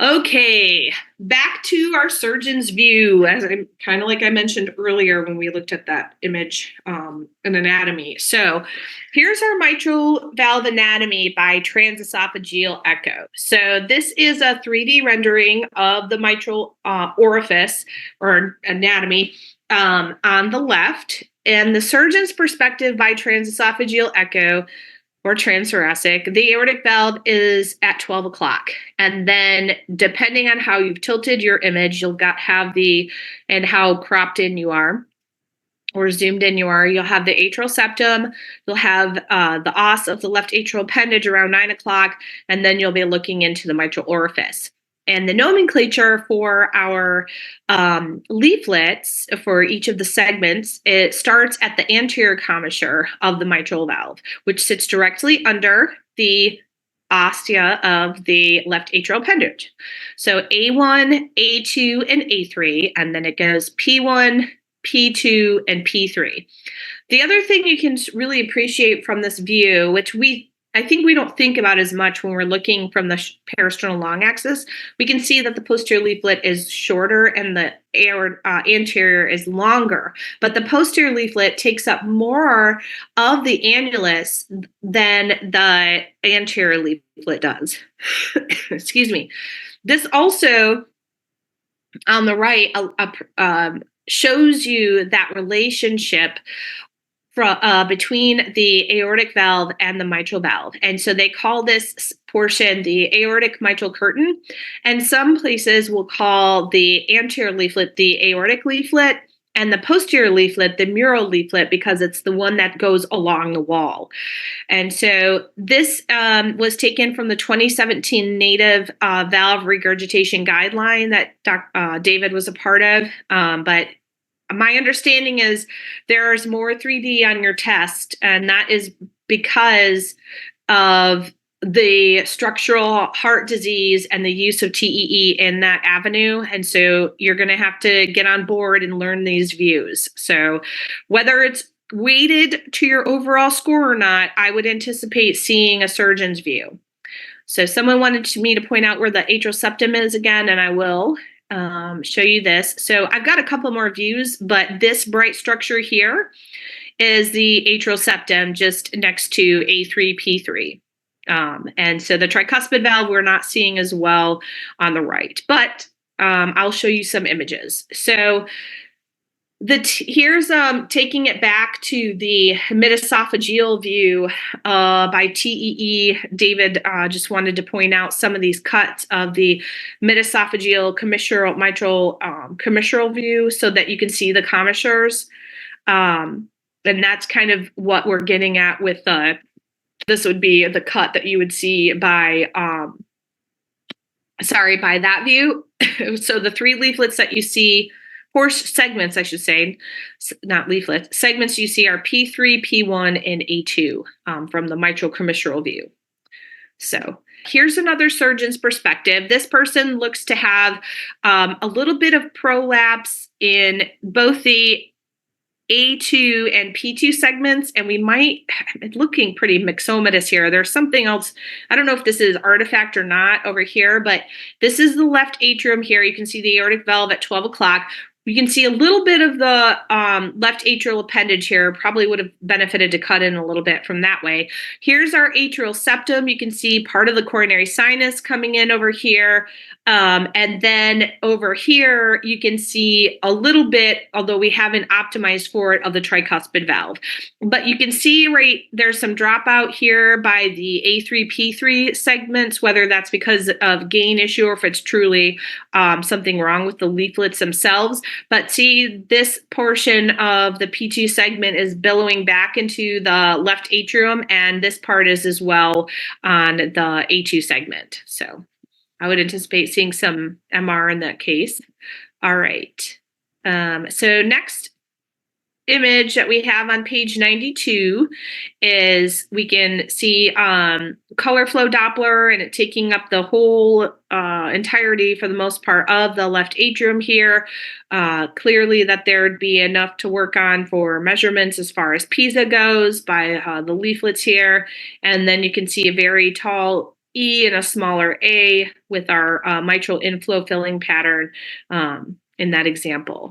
Okay, back to our surgeon's view, as I kind of like I mentioned earlier when we looked at that image in anatomy. So here's our mitral valve anatomy by transesophageal echo. So this is a 3D rendering of the mitral orifice or anatomy on the left, and the surgeon's perspective by transesophageal echo or transthoracic, the aortic valve is at 12 o'clock. And then depending on how you've tilted your image, you'll have and how cropped in you are or zoomed in you are, you'll have the atrial septum, you'll have the os of the left atrial appendage around 9 o'clock, and then you'll be looking into the mitral orifice. And the nomenclature for our leaflets for each of the segments, it starts at the anterior commissure of the mitral valve, which sits directly under the ostia of the left atrial appendage. So A1, A2, and A3, and then it goes P1, P2, and P3. The other thing you can really appreciate from this view, which I think we don't think about as much when we're looking from the parasternal long axis, we can see that the posterior leaflet is shorter and the anterior is longer. But the posterior leaflet takes up more of the annulus than the anterior leaflet does. Excuse me. This also, on the right, shows you that relationship between the aortic valve and the mitral valve. And so they call this portion the aortic mitral curtain. And some places will call the anterior leaflet the aortic leaflet and the posterior leaflet the mural leaflet because it's the one that goes along the wall. And so this was taken from the 2017 native valve regurgitation guideline that David was a part of. But my understanding is there's more 3D on your test, and that is because of the structural heart disease and the use of TEE in that avenue. And so you're going to have to get on board and learn these views. So whether it's weighted to your overall score or not, I would anticipate seeing a surgeon's view. So someone wanted me to point out where the atrial septum is again, and I will. Show you this. So I've got a couple more views, but this bright structure here is the atrial septum just next to A3, P3. And so the tricuspid valve we're not seeing as well on the right, but I'll show you some images. So here's taking it back to the midesophageal view by TEE. David just wanted to point out some of these cuts of the midesophageal commissural mitral commissural view so that you can see the commissures. And that's kind of what we're getting at with this would be the cut that you would see by by that view. So the three leaflets that you see, or segments, I should say, not leaflets, segments you see are P3, P1, and A2 from the mitral commissural view. So here's another surgeon's perspective. This person looks to have a little bit of prolapse in both the A2 and P2 segments, and we might, it's looking pretty myxomatous here. There's something else, I don't know if this is artifact or not over here, but this is the left atrium here. You can see the aortic valve at 12 o'clock. You can see a little bit of the left atrial appendage here. Probably would have benefited to cut in a little bit from that way. Here's our atrial septum. You can see part of the coronary sinus coming in over here. And then over here, you can see a little bit, although we haven't optimized for it, of the tricuspid valve. But you can see there's some dropout here by the A3, P3 segments, whether that's because of gain issue or if it's truly something wrong with the leaflets themselves. But see, this portion of the P2 segment is billowing back into the left atrium, and this part is as well on the A2 segment. So I would anticipate seeing some MR in that case. All right. So next image that we have on page 92 is we can see color flow Doppler, and it taking up the whole entirety for the most part of the left atrium here. Clearly that there'd be enough to work on for measurements as far as PISA goes by the leaflets here. And then you can see a very tall E and a smaller A with our mitral inflow filling pattern in that example.